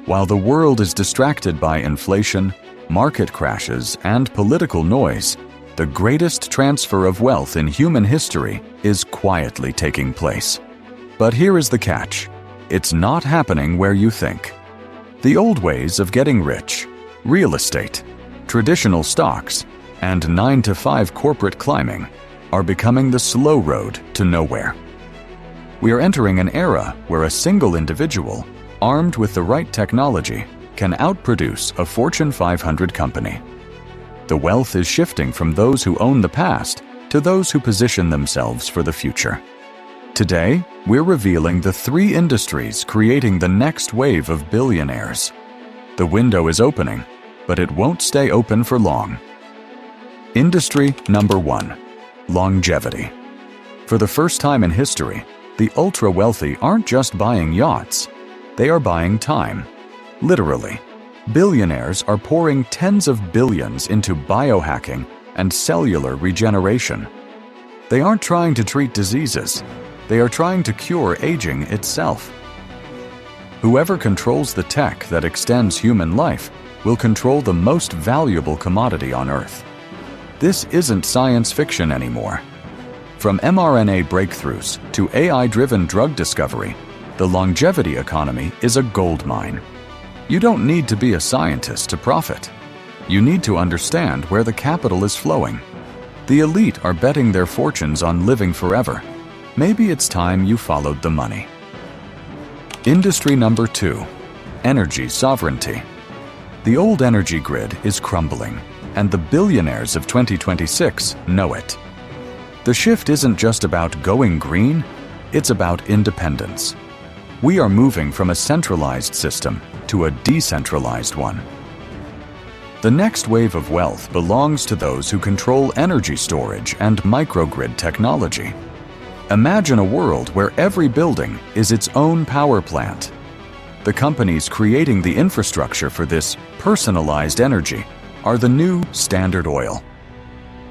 While the world is distracted by inflation, market crashes, and political noise, the greatest transfer of wealth in human history is quietly taking place. But here is the catch. It's not happening where you think. The old ways of getting rich, real estate, traditional stocks, and 9-to-5 corporate climbing are becoming the slow road to nowhere. We are entering an era where a single individual, armed with the right technology, can outproduce a Fortune 500 company. The wealth is shifting from those who own the past to those who position themselves for the future. Today, we're revealing the 3 industries creating the next wave of billionaires. The window is opening, but it won't stay open for long. Industry number 1: longevity. For the first time in history, the ultra-wealthy aren't just buying yachts, they are buying time. Literally, billionaires are pouring tens of billions into biohacking and cellular regeneration. They aren't trying to treat diseases, they are trying to cure aging itself. Whoever controls the tech that extends human life will control the most valuable commodity on Earth. This isn't science fiction anymore. From mRNA breakthroughs to AI-driven drug discovery, the longevity economy is a gold mine. You don't need to be a scientist to profit. You need to understand where the capital is flowing. The elite are betting their fortunes on living forever. Maybe it's time you followed the money. Industry number 2: energy sovereignty. The old energy grid is crumbling, and the billionaires of 2026 know it. The shift isn't just about going green, it's about independence. We are moving from a centralized system to a decentralized one. The next wave of wealth belongs to those who control energy storage and microgrid technology. Imagine a world where every building is its own power plant. The companies creating the infrastructure for this personalized energy are the new Standard Oil.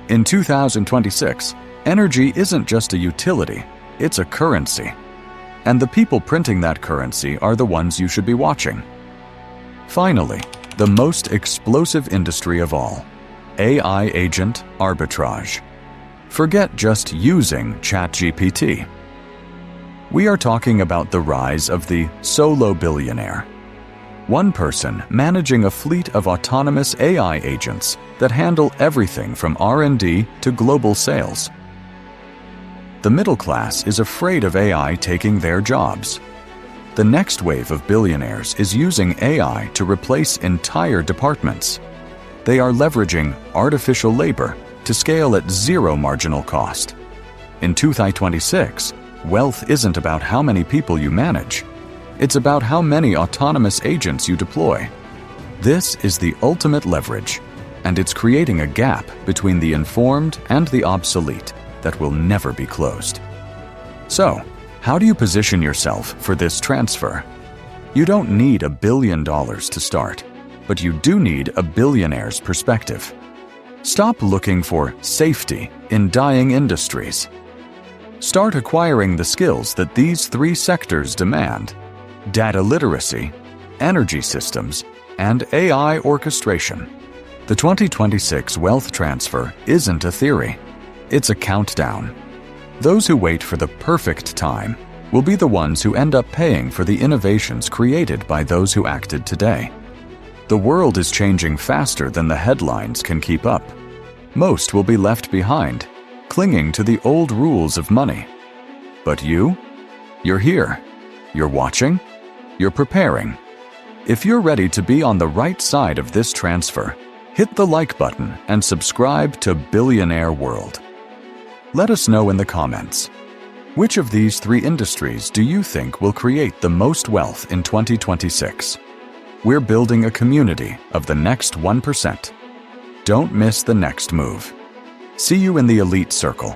In 2026, energy isn't just a utility, it's a currency. And the people printing that currency are the ones you should be watching. Finally, the most explosive industry of all: AI-Agent Arbitrage. Forget just using ChatGPT. We are talking about the rise of the solo billionaire. One person managing a fleet of autonomous AI agents that handle everything from R&D to global sales. The middle class is afraid of AI taking their jobs. The next wave of billionaires is using AI to replace entire departments. They are leveraging artificial labor to scale at zero marginal cost. In 2026, wealth isn't about how many people you manage. It's about how many autonomous agents you deploy. This is the ultimate leverage, and it's creating a gap between the informed and the obsolete that will never be closed. So, how do you position yourself for this transfer? You don't need $1 billion to start, but you do need a billionaire's perspective. Stop looking for safety in dying industries. Start acquiring the skills that these 3 sectors demand: data literacy, energy systems, and AI orchestration. The 2026 wealth transfer isn't a theory, it's a countdown. Those who wait for the perfect time will be the ones who end up paying for the innovations created by those who acted today. The world is changing faster than the headlines can keep up. Most will be left behind, clinging to the old rules of money. But you? You're here. You're watching. You're preparing. If you're ready to be on the right side of this transfer, hit the like button and subscribe to Billionaire World. Let us know in the comments. Which of these 3 industries do you think will create the most wealth in 2026? We're building a community of the next 1%. Don't miss the next move. See you in the elite circle.